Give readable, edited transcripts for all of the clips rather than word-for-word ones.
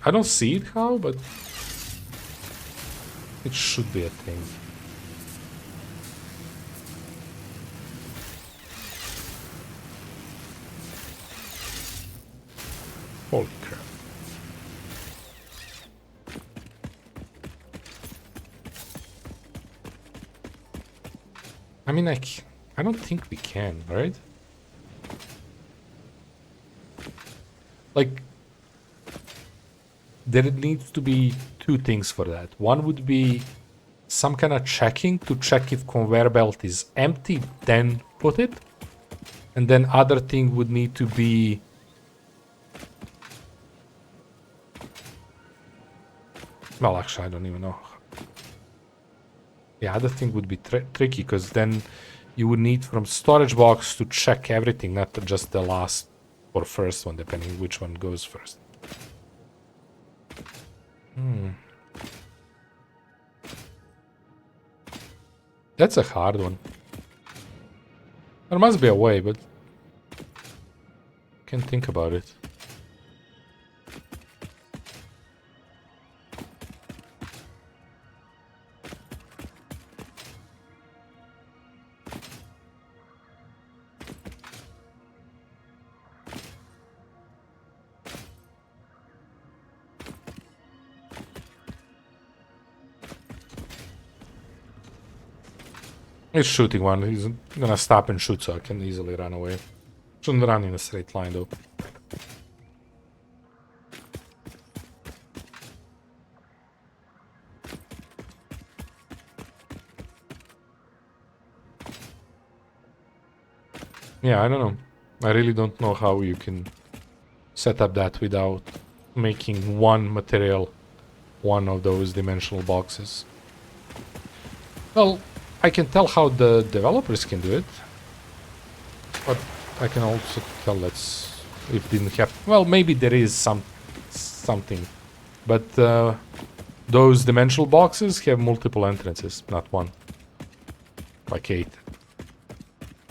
I don't see it how, but it should be a thing. Holy crap. I mean, I don't think we can, right? Like, there needs to be two things for that. One would be some kind of checking to check if conveyor belt is empty, then put it. And then other thing would need to be... Well, actually, I don't even know. Yeah, other thing would be tricky, because then you would need from storage box to check everything, not just the last or first one, depending which one goes first. That's a hard one. There must be a way, but can't think about it. He's shooting one. He's gonna stop and shoot, so I can easily run away. Shouldn't run in a straight line, though. Yeah, I don't know. I really don't know how you can set up that without making one material one of those dimensional boxes. Well, I can tell how the developers can do it, but I can also tell that's if it didn't happen. Well, maybe there is something, but those dimensional boxes have multiple entrances, not one. Like 8,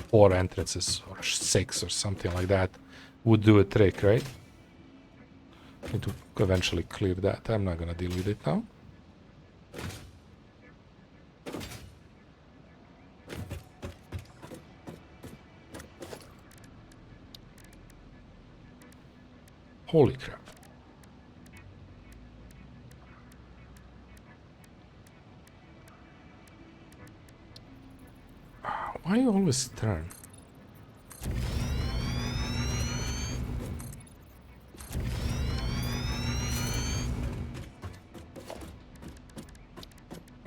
4 entrances or 6 or something like that would do a trick, right? Need to eventually clear that. I'm not gonna deal with it now. Holy crap. Why you always turn?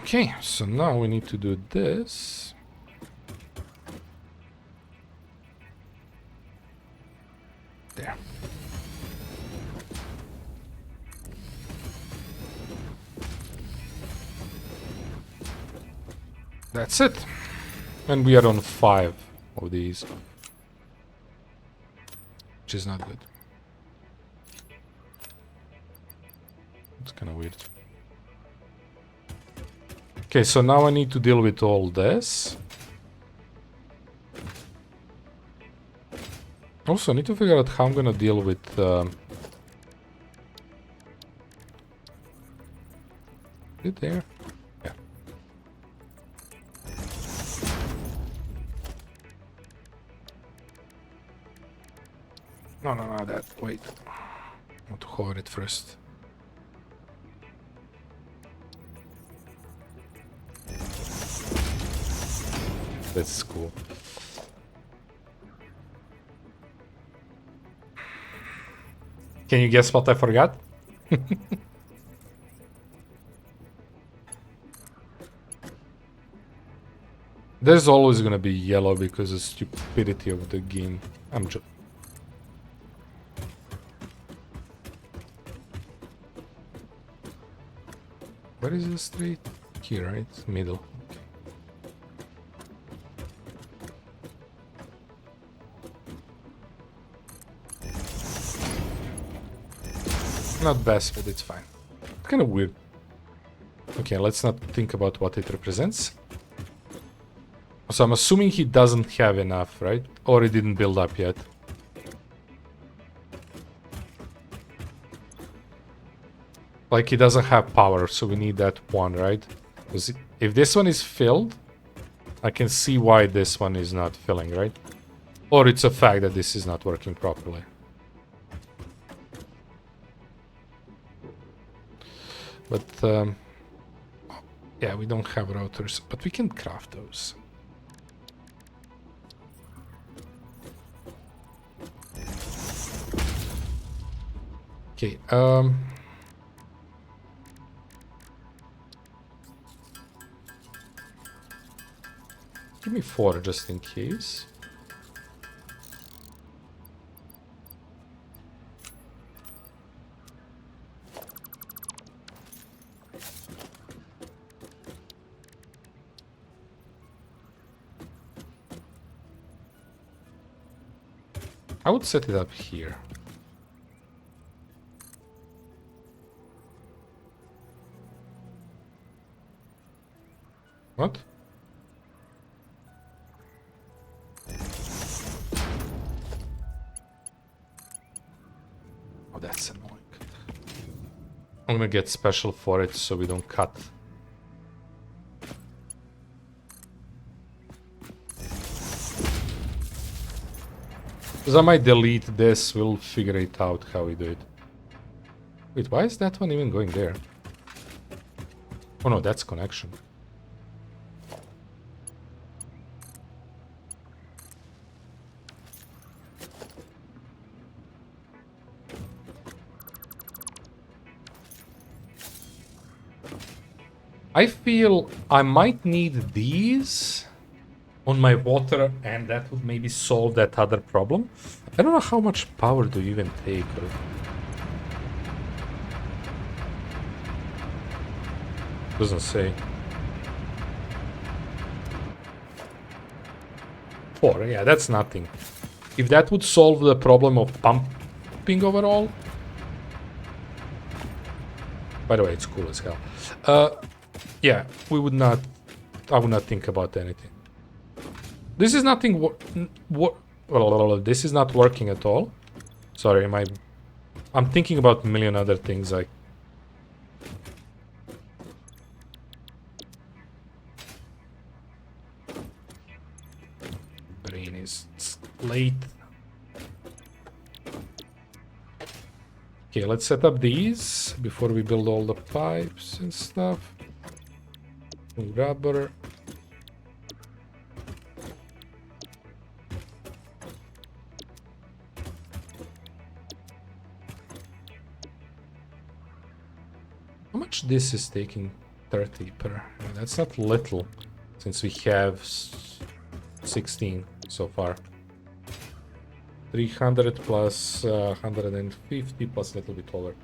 Okay, so now we need to do this. There. That's it. And we are on 5 of these. Which is not good. It's kind of weird. Okay, so now I need to deal with all this. Also, I need to figure out how I'm gonna deal with... Is it there? Yeah. No, that. Wait. I want to hover it first. That's cool. Can you guess what I forgot? There's always gonna be yellow because of the stupidity of the game. I'm just... Where is the street? Here, right? Middle. Okay. Not best, but it's fine. It's kind of weird. Okay, let's not think about what it represents. So I'm assuming he doesn't have enough, right? Or he didn't build up yet. Like it doesn't have power, so we need that one, right? Because if this one is filled, I can see why this one is not filling, right? Or it's a fact that this is not working properly. But yeah, we don't have routers, but we can craft those. Okay, give me 4 just in case. I would set it up here. What? Oh, that's annoying. I'm gonna get special for it so we don't cut. Because I might delete this, we'll figure it out how we do it. Wait, why is that one even going there? Oh no, that's connection. I feel I might need these on my water, and that would maybe solve that other problem. I don't know how much power do you even take. Doesn't say. 4, yeah, that's nothing. If that would solve the problem of pumping overall. By the way, it's cool as hell. Yeah, we would not. I would not think about anything. This is nothing. This is not working at all. Sorry, I'm thinking about a million other things. Like brain is late. Okay, let's set up these before we build all the pipes and stuff. Rubber. How much this is taking? 30 per. Yeah, that's not little, since we have 16 so far. 300 plus 150 plus a little bit over.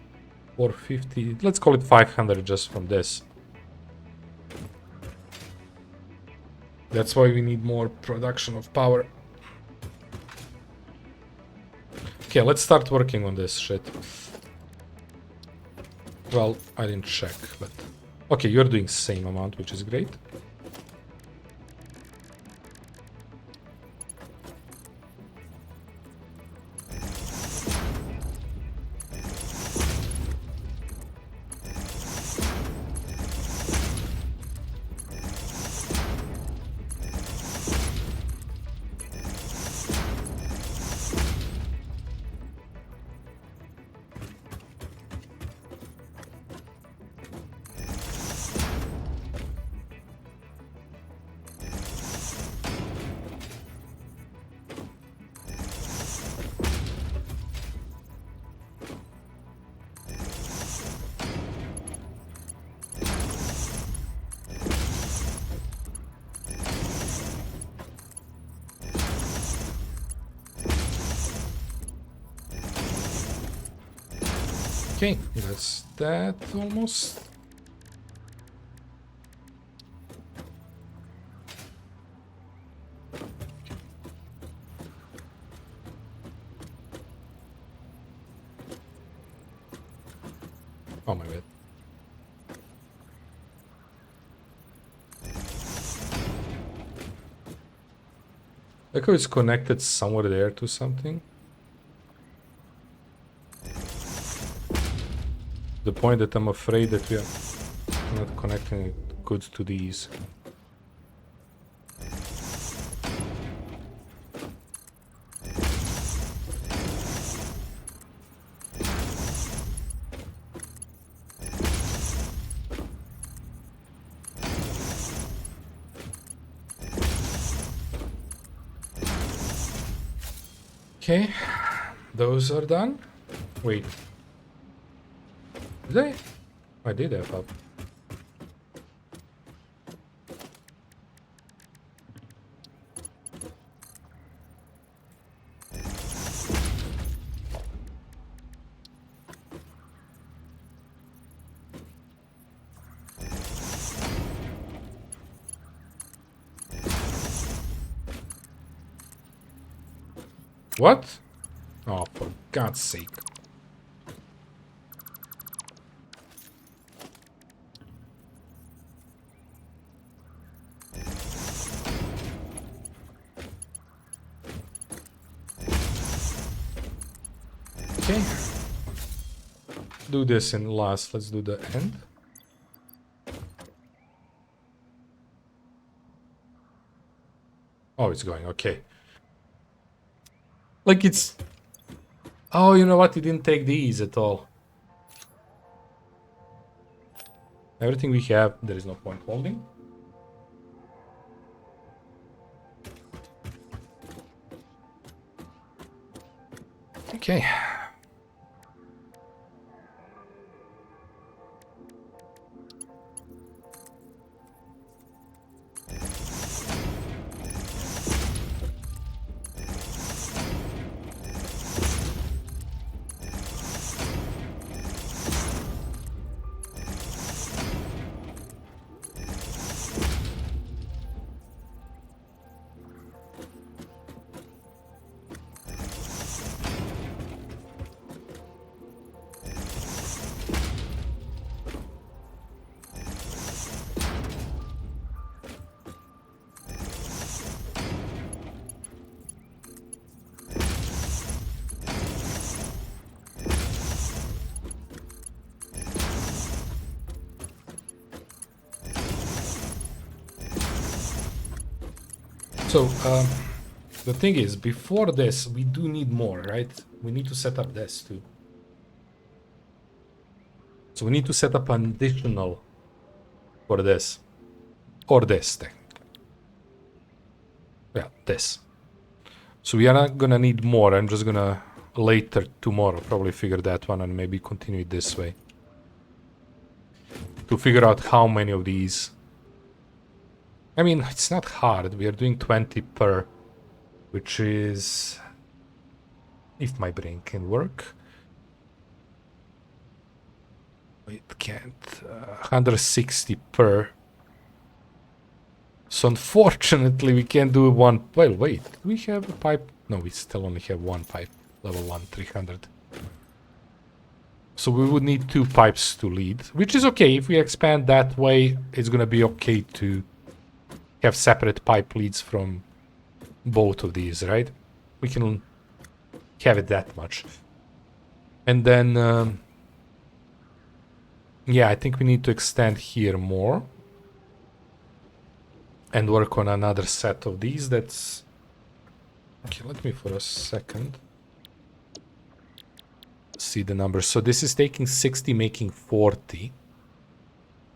450. Let's call it 500 just from this. That's why we need more production of power. Okay, let's start working on this shit. Well, I didn't check, but... Okay, you're doing same amount, which is great. Okay, that's that almost. Oh my bad. Like how it's connected somewhere there to something. The point that I'm afraid that we are not connecting it good to these. Okay, those are done. Wait. Did I? I did have up. What? Oh, for God's sake. Okay. Do this in last. Let's do the end. Oh, it's going. Okay. Like it's... Oh, you know what? It didn't take these at all. Everything we have, there is no point holding. Okay. So, the thing is, before this, we do need more, right? We need to set up this too. So we need to set up an additional for this. Or this thing. Yeah, this. So we are not gonna need more. I'm just gonna later, tomorrow, probably figure that one and maybe continue it this way. To figure out how many of these. I mean, it's not hard. We are doing 20 per, which is, if my brain can work. It can't. 160 per. So unfortunately, we can't do one. Well, wait. Do we have a pipe? No, we still only have one pipe. Level 1, 300. So we would need 2 pipes to lead, which is okay. If we expand that way, it's gonna be okay to have separate pipe leads from both of these, right? We can have it that much. And then, yeah, I think we need to extend here more. And work on another set of these. That's... Okay, let me for a second see the numbers. So this is taking 60, making 40.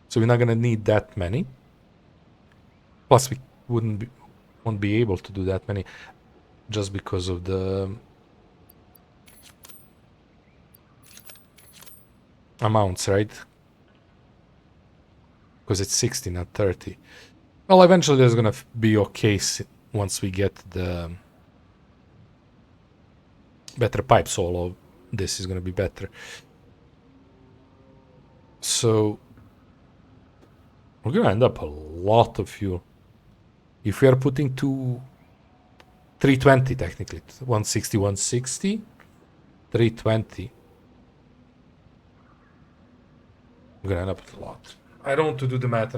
So we're not gonna need that many. Plus we won't be able to do that many just because of the amounts, right? Because it's 60, not 30. Well, eventually there's gonna be okay once we get the better pipes. All of this is gonna be better. So we're gonna end up a lot of fuel. If we are putting 320 technically, 160, 160, 320. I'm gonna end up with a lot. I don't want to do the math.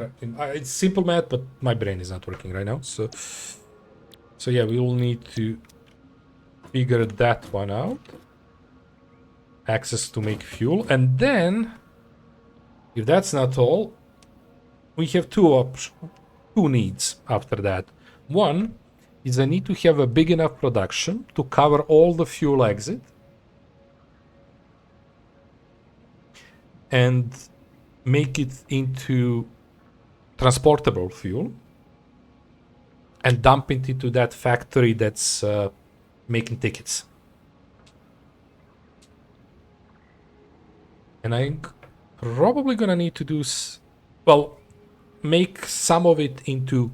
It's simple math, but my brain is not working right now. So yeah, we will need to figure that one out. Access to make fuel, and then If that's not all, we have two needs after that. One is I need to have a big enough production to cover all the fuel exit and make it into transportable fuel and dump it into that factory that's making tickets. And I'm probably gonna need to do, well, make some of it into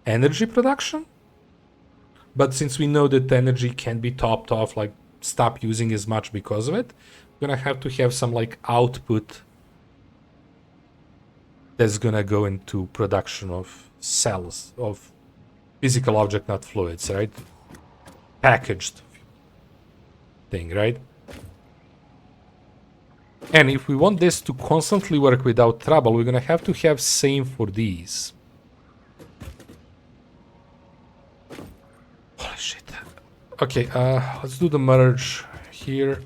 energy production. But since we know that energy can be topped off, like stop using as much because of it, we're gonna have to have some like output that's gonna go into production of cells, of physical object, not fluids, right? Packaged thing, right? And if we want this to constantly work without trouble, we're gonna have to have same for these. Holy shit. Okay, let's do the merge here.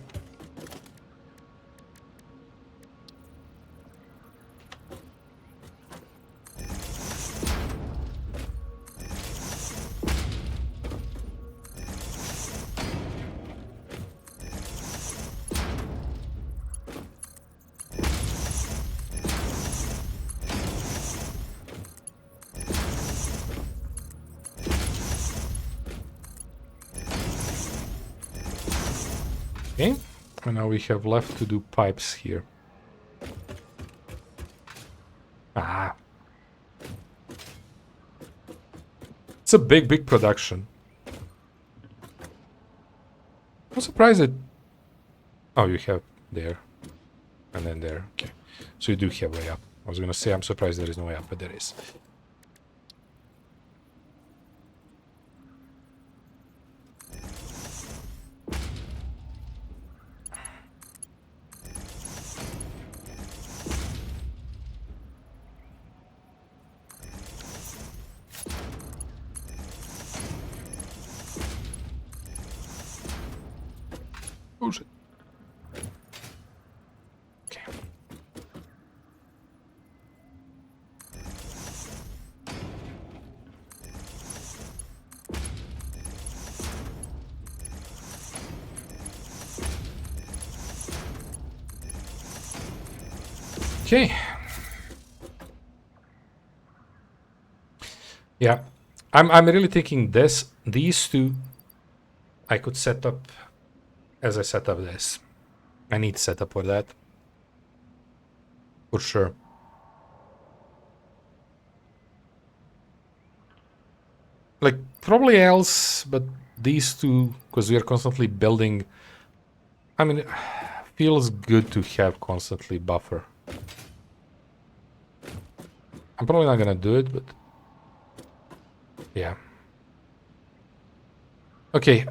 Okay, and now we have left to do pipes here. Ah. It's a big production. I'm surprised that... Oh, you have there. And then there. Okay. So you do have way up. I was gonna say I'm surprised there is no way up, but there is. Oh shit. Okay. Okay. Yeah. I'm really thinking these two I could set up as I set up this. I need setup for that. For sure. Like, probably else, but these two, because we are constantly building... I mean, it feels good to have constantly buffer. I'm probably not gonna do it, but... yeah. Okay,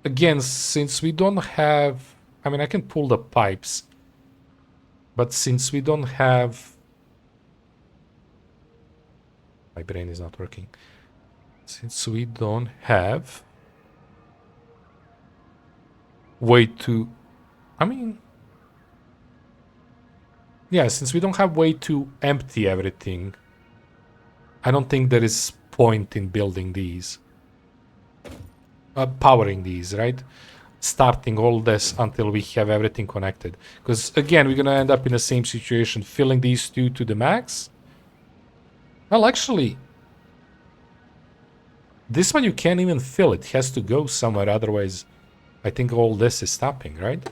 again, since we don't have... I mean, I can pull the pipes. But since we don't have... My brain is not working. Since we don't have... way to... I mean... yeah, since we don't have way to empty everything, I don't think there is point in building these. Powering these, right? Starting all this until we have everything connected. Because again, we're gonna end up in the same situation, filling these two to the max. Well, actually, this one you can't even fill. It has to go somewhere, otherwise I think all this is stopping, right?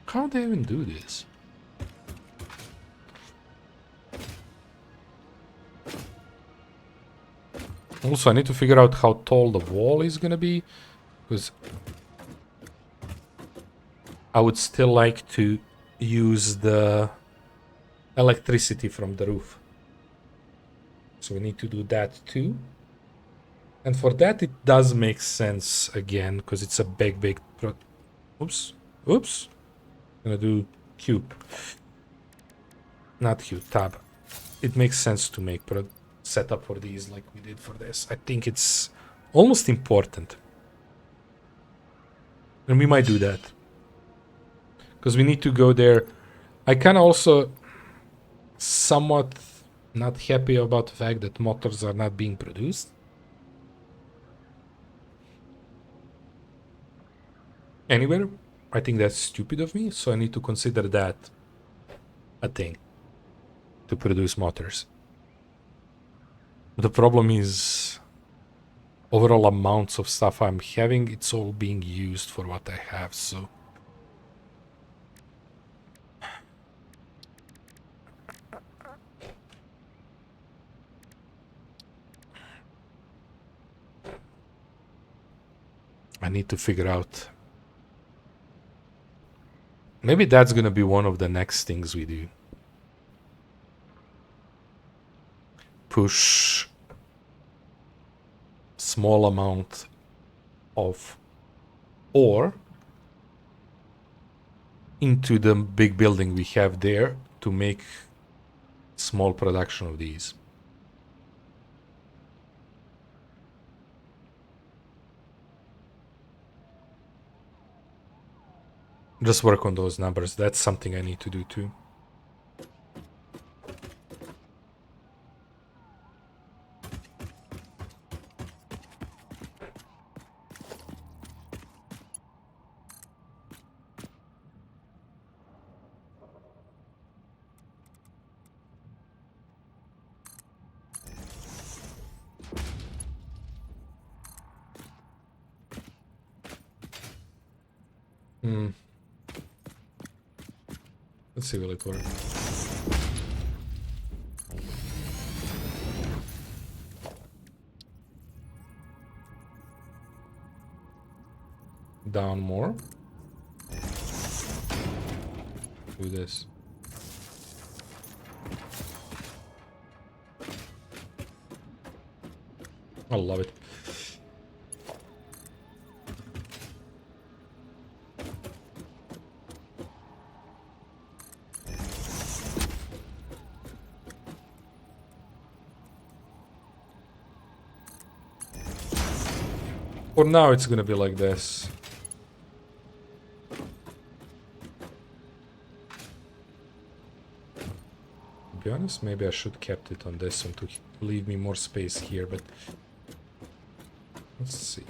How do they even do this? Also, I need to figure out how tall the wall is gonna be, because I would still like to use the electricity from the roof. So we need to do that too. And for that, it does make sense again, because it's a big... Oops. Oops. I'm gonna do Q. Not Q, tab. It makes sense to make setup for these like we did for this. I think it's almost important. And we might do that. Because we need to go there. I can also somewhat not happy about the fact that motors are not being produced. Anywhere. I think that's stupid of me, so I need to consider that a thing. To produce motors. The problem is overall amounts of stuff I'm having, it's all being used for what I have, so I need to figure out. Maybe that's gonna be one of the next things we do. Push small amount of ore into the big building we have there to make small production of these. Just work on those numbers. That's something I need to do too. Let's see will it work. Down more. Do this. I love it. For now, it's gonna be like this. To be honest, maybe I should kept it on this one to leave me more space here, but let's see.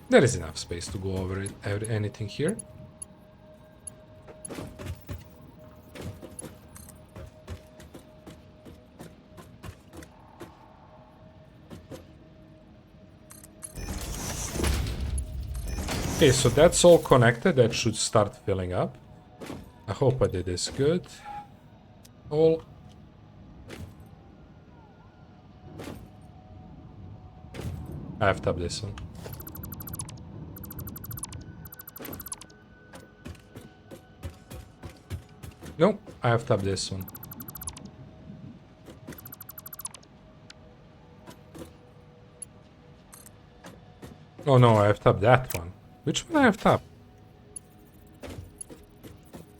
There is enough space to go over anything here. Okay, so that's all connected. That should start filling up. I hope I did this good. All. I have to tap this one. No, I have to tap this one. Oh no, I have tapped that one. Which one I have tapped?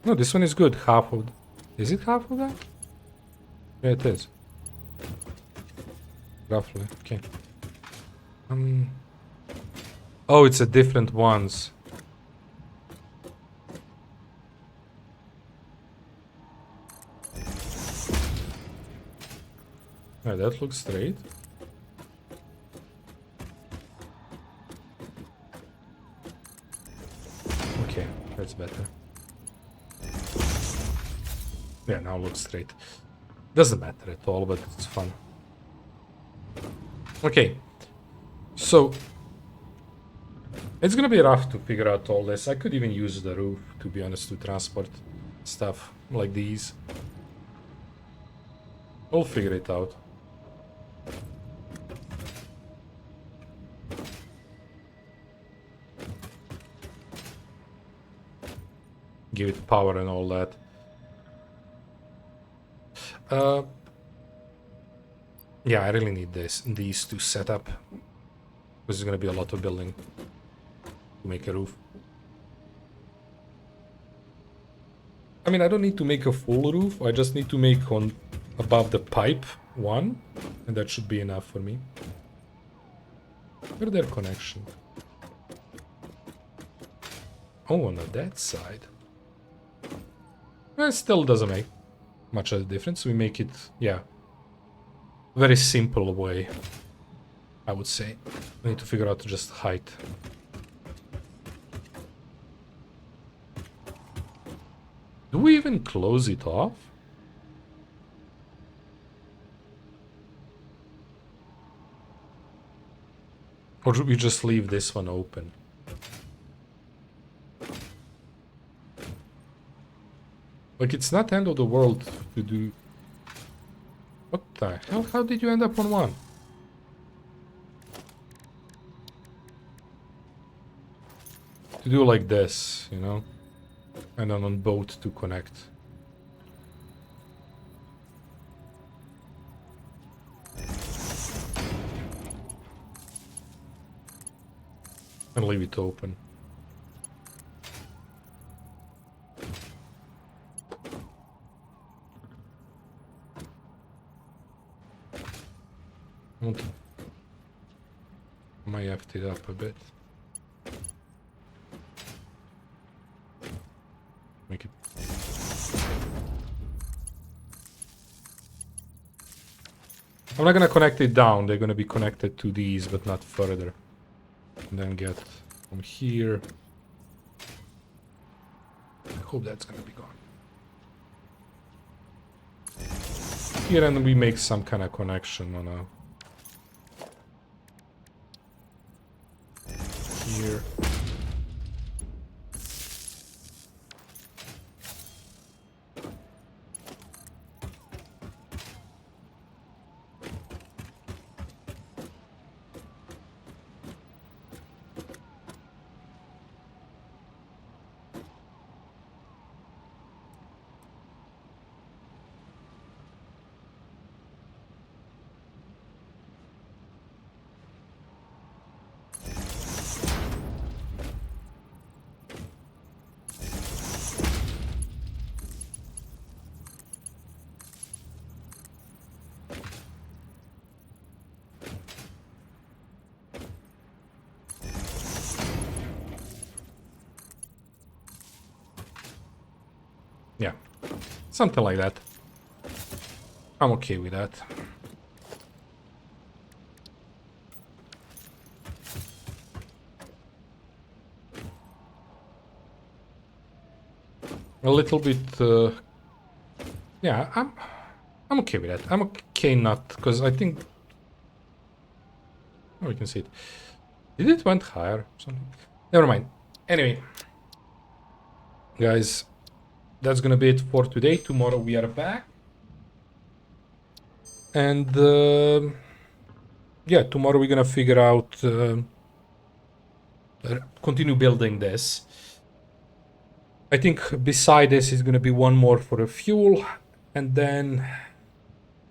No, this one is good. Half of... Is it half of that? Yeah, it is. Roughly, okay. Oh, it's a different ones. Yeah, that looks straight. Okay, that's better. Yeah, now it looks straight. Doesn't matter at all, but it's fun. Okay, so it's gonna be rough to figure out all this. I could even use the roof, to be honest, to transport stuff like these. We'll figure it out. Give it power and all that. Yeah, I really need these to set up. This is gonna be a lot of building to make a roof. I mean, I don't need to make a full roof. I just need to make on above the pipe one, and that should be enough for me. Where's their connection? Oh, on that side. Well, it still doesn't make much of a difference. We make it, yeah, very simple way, I would say. I need to figure out just height. Do we even close it off? Or do we just leave this one open? Like, it's not end of the world to do... What the hell? How did you end up on one? To do like this, you know? And then on both to connect. And leave it open. I might have it up a bit. Make it. I'm not gonna connect it down. They're gonna be connected to these, but not further. And then get from here. I hope that's gonna be gone. Here, and we make some kind of connection on a... Here. Yeah, something like that. I'm okay with that. A little bit, yeah, I'm okay with that. I'm okay not, because I think, oh, we can see it. Did it went higher or something? Never mind. Anyway, guys, that's gonna be it for today. Tomorrow we are back. And yeah, tomorrow we're gonna figure out, continue building this. I think beside this is gonna be one more for a fuel, and then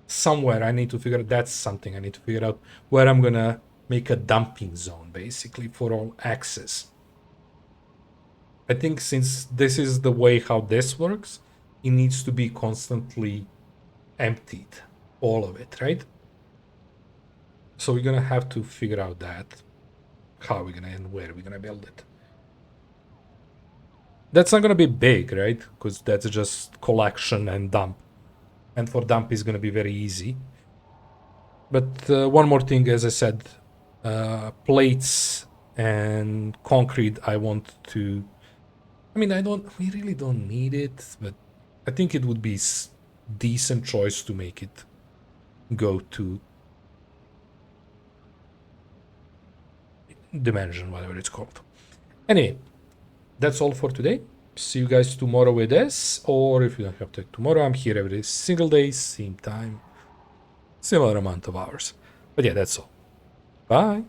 somewhere I need to figure out, that's something I need to figure out, where I'm gonna make a dumping zone basically for all access. I think since this is the way how this works, it needs to be constantly emptied, all of it, right? So we're gonna have to figure out that, how we're gonna and where we're gonna build it. That's not gonna be big, right? Because that's just collection and dump. And for dump is gonna be very easy. But one more thing, as I said, plates and concrete I want to... I mean, we really don't need it, but I think it would be decent choice to make it go to dimension, whatever it's called. Anyway, that's all for today. See you guys tomorrow with this, or if you don't have to tomorrow, I'm here every single day, same time, similar amount of hours. But yeah, that's all. Bye.